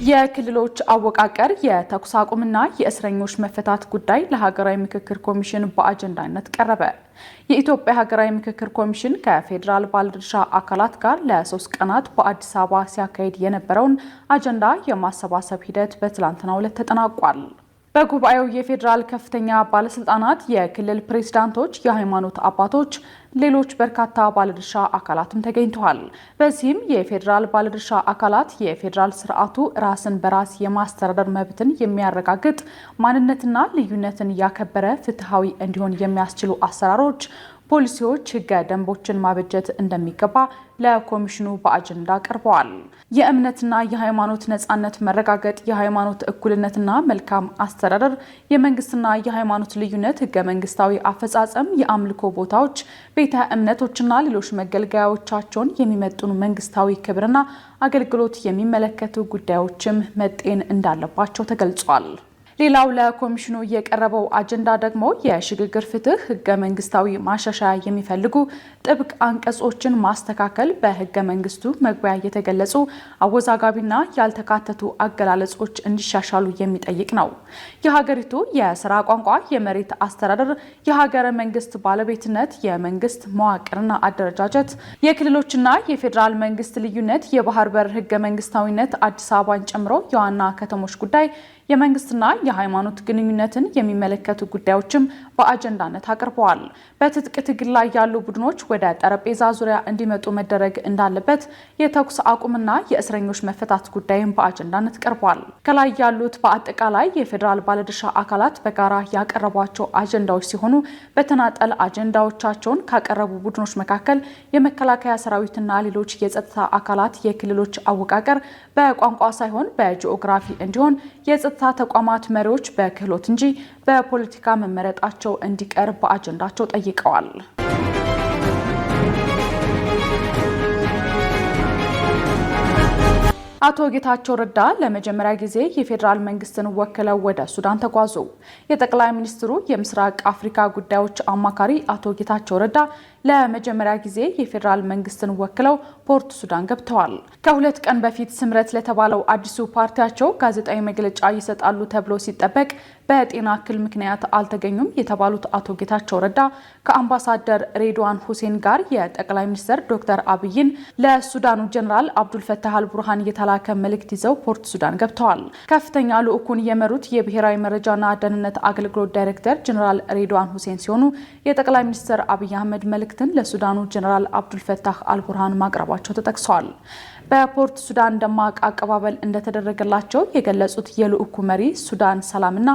የክልሎች አወቃቀር የተኩስ አቁምና የእስረኞች መፈታት ጉዳይ ለሀገራዊ ምክክር ኮሚሽን በአጀንዳነት ቀረበ። የኢትዮጵያ ሀገራዊ ምክክር ኮሚሽን ከፌዴራል ባለድርሻ አካላት ጋር ለ3 ቀናት በአዲስ አበባ ሲያካሂድ የነበረውን አጀንዳ የማሰባሰብ ሂደት በትላንትናው ዕለት ተጠናቋል። በጉባኤው የፌዴራል ከፍተኛ ባለስልጣናት፣ የክልል ፕሬዝዳንቶች፣ የሃይማኖት አባቶች፣ ሌሎች በርካታ ባለድርሻ አካላትም ተገኝተዋል። በዚህም የፌዴራል ባለድርሻ አካላት የፌዴራል ስርዓቱ ራስን በራስ የማስተዳደር መብትን የሚያረጋግጥ ማንነትና ልዩነትን ያከበረ ፍትሃዊ እንዲሆን የሚያስችሉ አሰራሮች፣ ፖሊሲዎች፣ ህገ ደንቦችን ማበጀት እንደሚገባ ለኮሚሽኑ በአጀንዳ ቀርበዋል። የእምነትና የሃይማኖት ነጻነት መረጋገጥ፣ የሃይማኖት እኩልነትና መልካም አስተዳደር፣ የመንግስትና የሃይማኖት ልዩነት፣ ህገ መንግስታዊ አፈጻጸም፣ የአምልኮ ቦታዎች፣ ቤተ እምነቶችና ሌሎች መገልገያዎቻቸውን የሚመጥኑ መንግስታዊ ክብርና አገልግሎት የሚመለከቱ ጉዳዮችም መጤን እንዳለባቸው ተገልጿል። ሌላው ለኮሚሽኑ የቀረበው አጀንዳ ደግሞ የሽግግር ፍትህ ህገ መንግስታዊ ማሻሻያ የሚፈልጉ ጥብቅ አንቀጾችን ማስተካከል፣ በህገ መንግስቱ መግቢያ የተገለጹ አወዛጋቢና ያልተካተቱ አገላለጾች እንዲሻሻሉ የሚጠይቅ ነው። የሀገሪቱ የስራ ቋንቋ፣ የመሬት አስተዳደር፣ የሀገረ መንግስት ባለቤትነት፣ የመንግስት መዋቅርና አደረጃጀት፣ የክልሎችና የፌዴራል መንግስት ልዩነት፣ የባህር በር ህገ መንግስታዊነት፣ አዲስ አበባን ጨምሮ የዋና ከተሞች ጉዳይ፣ የመንግስትና የሃይማኖት ግንኙነትን የሚመለከቱ ጉዳዮችም በአጀንዳነት አቅርበዋል። በትጥቅ ትግል ላይ ያሉ ቡድኖች ወደ ጠረጴዛ ዙሪያ እንዲመጡ መደረግ እንዳለበት፣ የተኩስ አቁምና የእስረኞች መፈታት ጉዳይም በአጀንዳነት ቀርቧል። ከላይ ያሉት በአጠቃላይ የፌዴራል ባለድርሻ አካላት በጋራ ያቀረቧቸው አጀንዳዎች ሲሆኑ በተናጠል አጀንዳዎቻቸውን ካቀረቡ ቡድኖች መካከል የመከላከያ ሰራዊትና ሌሎች የጸጥታ አካላት የክልሎች አወቃቀር በቋንቋ ሳይሆን በጂኦግራፊ እንዲሆን፣ የጸጥታ ተቋማት መሪዎች በክህሎት እንጂ በፖለቲካ መመረጣቸው እንዲቀር በአጀንዳቸው ጠይቀዋል። አቶ ጌታቸው ረዳ ለመጀመሪያ ጊዜ የፌዴራል መንግስትን ወክለው ወደ ሱዳን ተጓዙ። የጠቅላይ ሚኒስትሩ የምስራቅ አፍሪካ ጉዳዮች አማካሪ አቶ ጌታቸው ረዳ ለመጀመሪያ ጊዜ የፌዴራል መንግስትን ወክለው ፖርት ሱዳን ገብተዋል። ከ2 ቀን በፊት ስምረት ለተባለው አዲሱ ፓርቲያቸው ጋዜጣዊ መግለጫ ይሰጣሉ ተብሎ ሲጠበቅ በጤና እክል ምክንያት አልተገኙም የተባሉት አቶ ጌታቸው ረዳ ከአምባሳደር ሬድዋን ሁሴን ጋር የጠቅላይ ሚኒስትር ዶክተር አብይን ለሱዳኑ ጀነራል አብዱልፈታህ አልቡርሃን የተላከ መልእክት ይዘው ፖርት ሱዳን ገብተዋል። ከፍተኛ ልዑኩን የመሩት የብሔራዊ መረጃና ደህንነት አገልግሎት ዳይሬክተር ጀነራል ሬድዋን ሁሴን ሲሆኑ የጠቅላይ ሚኒስትር አብይ አህመድ መልእክትን ለሱዳኑ ጀነራል አብዱልፈታህ አልቡርሃን ማቅረባቸው ተጠቅሷል። በፖርት ሱዳን ደማቅ አቀባበል እንደተደረገላቸው የገለጹት የልዑኩ መሪ ሱዳን ሰላምና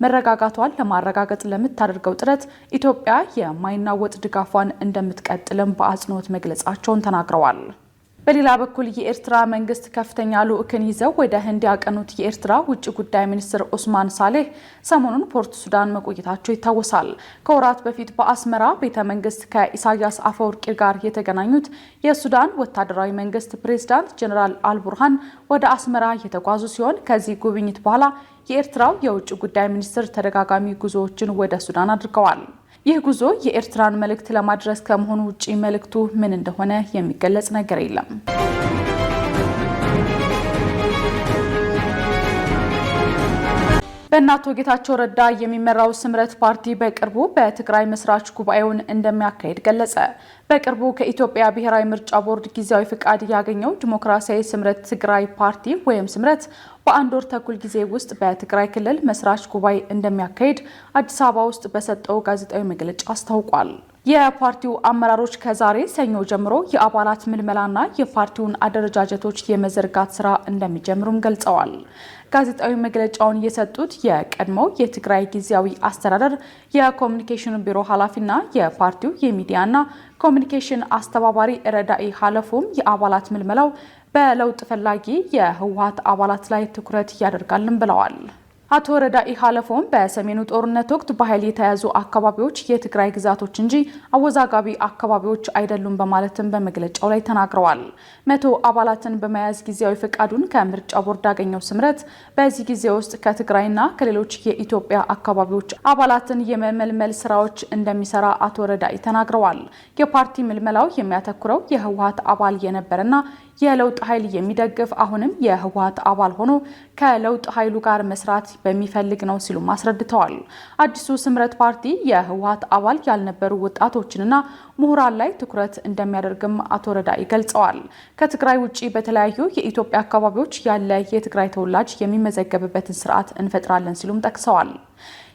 መረጋጋቷን ለማረጋገጥ ለምታደርገው ጥረት ኢትዮጵያ የማይናወጥ ድጋፏን እንደምትቀጥልም በአጽንኦት መግለጻቸውን ተናግረዋል። በሌላ በኩል የኤርትራ መንግስት ከፍተኛ ልዑክን ይዘው ወደ ህንድ ያቀኑት የኤርትራ ውጭ ጉዳይ ሚኒስትር ኦስማን ሳሌህ ሰሞኑን ፖርት ሱዳን መቆየታቸው ይታወሳል። ከወራት በፊት በአስመራ ቤተ መንግስት ከኢሳያስ አፈወርቂ ጋር የተገናኙት የሱዳን ወታደራዊ መንግስት ፕሬዝዳንት ጀነራል አልቡርሃን ወደ አስመራ የተጓዙ ሲሆን ከዚህ ጉብኝት በኋላ የኤርትራው የውጭ ጉዳይ ሚኒስትር ተደጋጋሚ ጉዞዎችን ወደ ሱዳን አድርገዋል። ይህ ጉዞ የኤርትራን መልእክት ለማድረስ ከመሆኑ ውጪ መልእክቱ ምን እንደሆነ የሚገለጽ ነገር የለም። በእናቶ ጌታቸው ረዳ የሚመራው ስምረት ፓርቲ በቅርቡ በትግራይ መስራች ጉባኤውን እንደሚያካሂድ ገለጸ። በቅርቡ ከኢትዮጵያ ብሔራዊ ምርጫ ቦርድ ጊዜያዊ ፍቃድ ያገኘው ዲሞክራሲያዊ ስምረት ትግራይ ፓርቲ ወይም ስምረት በ1 ወር ተኩል ጊዜ ውስጥ በትግራይ ክልል መስራች ጉባኤ እንደሚያካሂድ አዲስ አበባ ውስጥ በሰጠው ጋዜጣዊ መግለጫ አስታውቋል። የፓርቲው አመራሮች ከዛሬ ሰኞ ጀምሮ የአባላት ምልመላና የፓርቲውን አደረጃጀቶች የመዘርጋት ስራ እንደሚጀምሩም ገልጸዋል። ጋዜጣዊ መግለጫውን የሰጡት የቀድሞው የትግራይ ጊዜያዊ አስተዳደር የኮሚኒኬሽን ቢሮ ኃላፊና የፓርቲው የሚዲያና ኮሚኒኬሽን አስተባባሪ ረዳኢ ሀለፎም የአባላት ምልመላው በለውጥ ፈላጊ የህወሓት አባላት ላይ ትኩረት ያደርጋልን ብለዋል። አቶ ረዳኢ ሀለፎም በሰሜኑ ጦርነት ወቅት በኃይል የተያዙ አካባቢዎች የትግራይ ግዛቶች እንጂ አወዛጋቢ አካባቢዎች አይደሉም በማለትም በመግለጫው ላይ ተናግረዋል። 100 አባላትን በመያዝ ጊዜያዊ ፈቃዱን ከምርጫ ቦርድ ያገኘው ስምረት በዚህ ጊዜ ውስጥ ከትግራይና ከሌሎች የኢትዮጵያ አካባቢዎች አባላትን የመመልመል ስራዎች እንደሚሰራ አቶ ረዳኢ ተናግረዋል። የፓርቲ ምልመላው የሚያተኩረው የህወሓት አባል የነበረና የለውጥ ኃይል የሚደግፍ አሁንም የህወሓት አባል ሆኖ ከለውጥ ኃይሉ ጋር መስራት በሚፈልግ ነው ሲሉ አስረድተዋል። አዲሱ ስምረት ፓርቲ የህወሓት አባል ያልነበሩ ወጣቶችንና ምሁራን ላይ ትኩረት እንደሚያደርግም አቶ ረዳኢ ገልጸዋል። ከትግራይ ውጪ በተለያዩ የኢትዮጵያ አካባቢዎች ያለ የትግራይ ተወላጅ የሚመዘገብበትን ስርዓት እንፈጥራለን ሲሉም ጠቅሰዋል።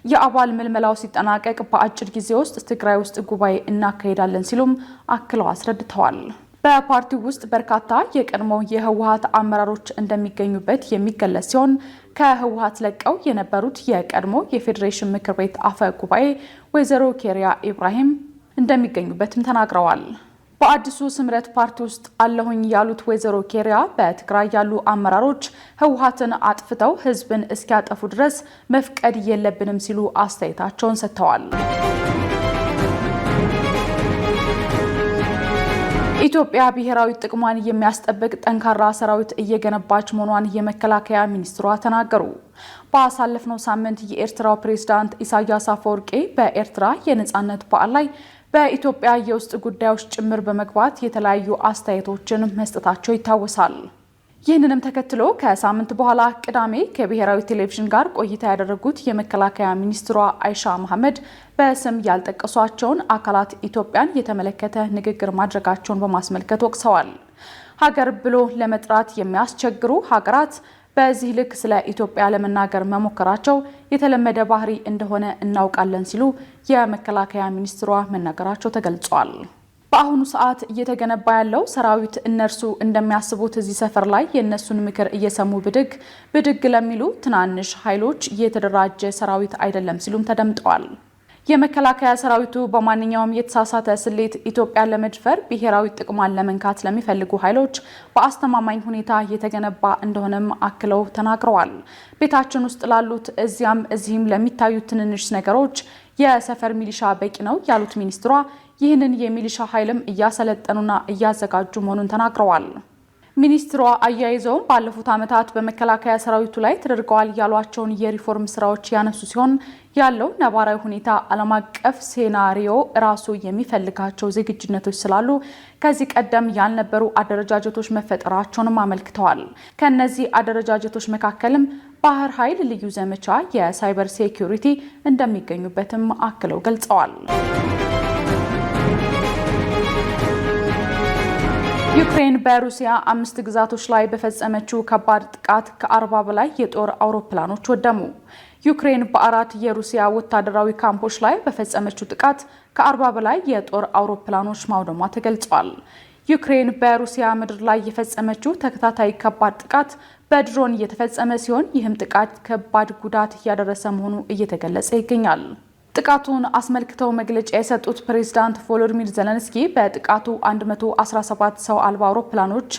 የአባል ምልመላው ሲጠናቀቅ በአጭር ጊዜ ውስጥ ትግራይ ውስጥ ጉባኤ እናካሄዳለን ሲሉም አክለው አስረድተዋል። በፓርቲው ውስጥ በርካታ የቀድሞ የህወሓት አመራሮች እንደሚገኙበት የሚገለጽ ሲሆን ከህወሓት ለቀው የነበሩት የቀድሞ የፌዴሬሽን ምክር ቤት አፈ ጉባኤ ወይዘሮ ኬሪያ ኢብራሂም እንደሚገኙበትም ተናግረዋል። በአዲሱ ስምረት ፓርቲ ውስጥ አለሁኝ ያሉት ወይዘሮ ኬሪያ በትግራይ ያሉ አመራሮች ህወሓትን አጥፍተው ህዝብን እስኪያጠፉ ድረስ መፍቀድ የለብንም ሲሉ አስተያየታቸውን ሰጥተዋል። ኢትዮጵያ ብሔራዊ ጥቅሟን የሚያስጠብቅ ጠንካራ ሰራዊት እየገነባች መሆኗን የመከላከያ ሚኒስትሯ ተናገሩ። ባሳለፍነው ሳምንት የኤርትራው ፕሬዝዳንት ኢሳያስ አፈወርቂ በኤርትራ የነጻነት በዓል ላይ በኢትዮጵያ የውስጥ ጉዳዮች ጭምር በመግባት የተለያዩ አስተያየቶችን መስጠታቸው ይታወሳል። ይህንንም ተከትሎ ከሳምንት በኋላ ቅዳሜ ከብሔራዊ ቴሌቪዥን ጋር ቆይታ ያደረጉት የመከላከያ ሚኒስትሯ አይሻ መሐመድ በስም ያልጠቀሷቸውን አካላት ኢትዮጵያን የተመለከተ ንግግር ማድረጋቸውን በማስመልከት ወቅሰዋል። ሀገር ብሎ ለመጥራት የሚያስቸግሩ ሀገራት በዚህ ልክ ስለ ኢትዮጵያ ለመናገር መሞከራቸው የተለመደ ባህሪ እንደሆነ እናውቃለን ሲሉ የመከላከያ ሚኒስትሯ መናገራቸው ተገልጿል። በአሁኑ ሰዓት እየተገነባ ያለው ሰራዊት እነርሱ እንደሚያስቡት እዚህ ሰፈር ላይ የእነሱን ምክር እየሰሙ ብድግ ለሚሉ ትናንሽ ኃይሎች የተደራጀ ሰራዊት አይደለም ሲሉም ተደምጠዋል። የመከላከያ ሰራዊቱ በማንኛውም የተሳሳተ ስሌት ኢትዮጵያን ለመድፈር ብሔራዊ ጥቅሟን ለመንካት ለሚፈልጉ ኃይሎች በአስተማማኝ ሁኔታ የተገነባ እንደሆነም አክለው ተናግረዋል። ቤታችን ውስጥ ላሉት እዚያም እዚህም ለሚታዩት ትንንሽ ነገሮች የሰፈር ሚሊሻ በቂ ነው ያሉት ሚኒስትሯ ይህንን የሚሊሻ ኃይልም እያሰለጠኑና እያዘጋጁ መሆኑን ተናግረዋል። ሚኒስትሯ አያይዘውም ባለፉት ዓመታት በመከላከያ ሰራዊቱ ላይ ተደርገዋል ያሏቸውን የሪፎርም ስራዎች ያነሱ ሲሆን ያለው ነባራዊ ሁኔታ ዓለም አቀፍ ሴናሪዮ ራሱ የሚፈልጋቸው ዝግጁነቶች ስላሉ ከዚህ ቀደም ያልነበሩ አደረጃጀቶች መፈጠራቸውንም አመልክተዋል። ከነዚህ አደረጃጀቶች መካከልም ባህር ኃይል ልዩ ዘመቻ፣ የሳይበር ሴኩሪቲ እንደሚገኙበትም አክለው ገልጸዋል። ዩክሬን በሩሲያ 5 ግዛቶች ላይ በፈጸመችው ከባድ ጥቃት ከ40 በላይ የጦር አውሮፕላኖች ወደሙ። ዩክሬን በ4 የሩሲያ ወታደራዊ ካምፖች ላይ በፈጸመችው ጥቃት ከ40 በላይ የጦር አውሮፕላኖች ማውደሟ ተገልጿል። ዩክሬን በሩሲያ ምድር ላይ የፈጸመችው ተከታታይ ከባድ ጥቃት በድሮን እየተፈጸመ ሲሆን ይህም ጥቃት ከባድ ጉዳት እያደረሰ መሆኑ እየተገለጸ ይገኛል። ጥቃቱን አስመልክተው መግለጫ የሰጡት ፕሬዝዳንት ቮሎዲሚር ዘለንስኪ በጥቃቱ 117 ሰው አልባ አውሮፕላኖች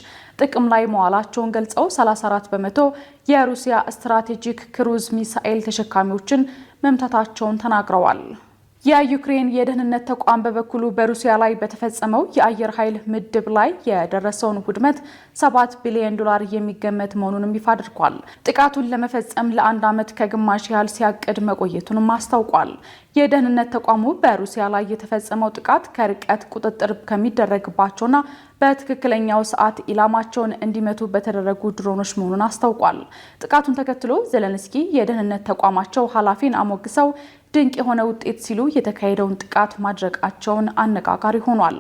ጥቅም ላይ መዋላቸውን ገልጸው 34 በመቶ የሩሲያ ስትራቴጂክ ክሩዝ ሚሳኤል ተሸካሚዎችን መምታታቸውን ተናግረዋል። የዩክሬን የደህንነት ተቋም በበኩሉ በሩሲያ ላይ በተፈጸመው የአየር ኃይል ምድብ ላይ የደረሰውን ውድመት $7 ቢሊዮን የሚገመት መሆኑንም ይፋ አድርጓል። ጥቃቱን ለመፈጸም ለአንድ ዓመት ከግማሽ ያህል ሲያቅድ መቆየቱንም አስታውቋል። የደህንነት ተቋሙ በሩሲያ ላይ የተፈጸመው ጥቃት ከርቀት ቁጥጥር ከሚደረግባቸውና በትክክለኛው ሰዓት ኢላማቸውን እንዲመቱ በተደረጉ ድሮኖች መሆኑን አስታውቋል። ጥቃቱን ተከትሎ ዘለንስኪ የደህንነት ተቋማቸው ኃላፊን አሞግሰው ድንቅ የሆነ ውጤት ሲሉ የተካሄደውን ጥቃት ማድረጋቸውን አነጋጋሪ ሆኗል።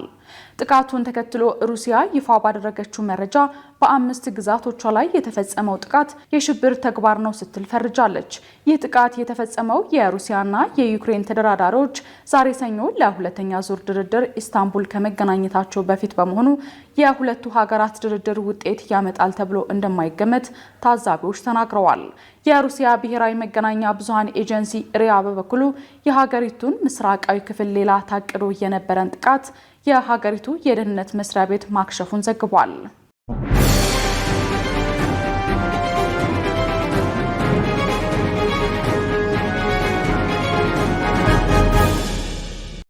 ጥቃቱን ተከትሎ ሩሲያ ይፋ ባደረገችው መረጃ በ5 ግዛቶቿ ላይ የተፈጸመው ጥቃት የሽብር ተግባር ነው ስትል ፈርጃለች። ይህ ጥቃት የተፈጸመው የሩሲያና የዩክሬን ተደራዳሪዎች ዛሬ ሰኞ ለሁለተኛ ዙር ድርድር ኢስታንቡል ከመገናኘታቸው በፊት በመሆኑ የሁለቱ ሀገራት ድርድር ውጤት ያመጣል ተብሎ እንደማይገመት ታዛቢዎች ተናግረዋል። የሩሲያ ብሔራዊ መገናኛ ብዙሃን ኤጀንሲ ሪያ በበኩሉ የሀገሪቱን ምስራቃዊ ክፍል ሌላ ታቅዶ የነበረን ጥቃት የሀገሪቱ የደህንነት መስሪያ ቤት ማክሸፉን ዘግቧል።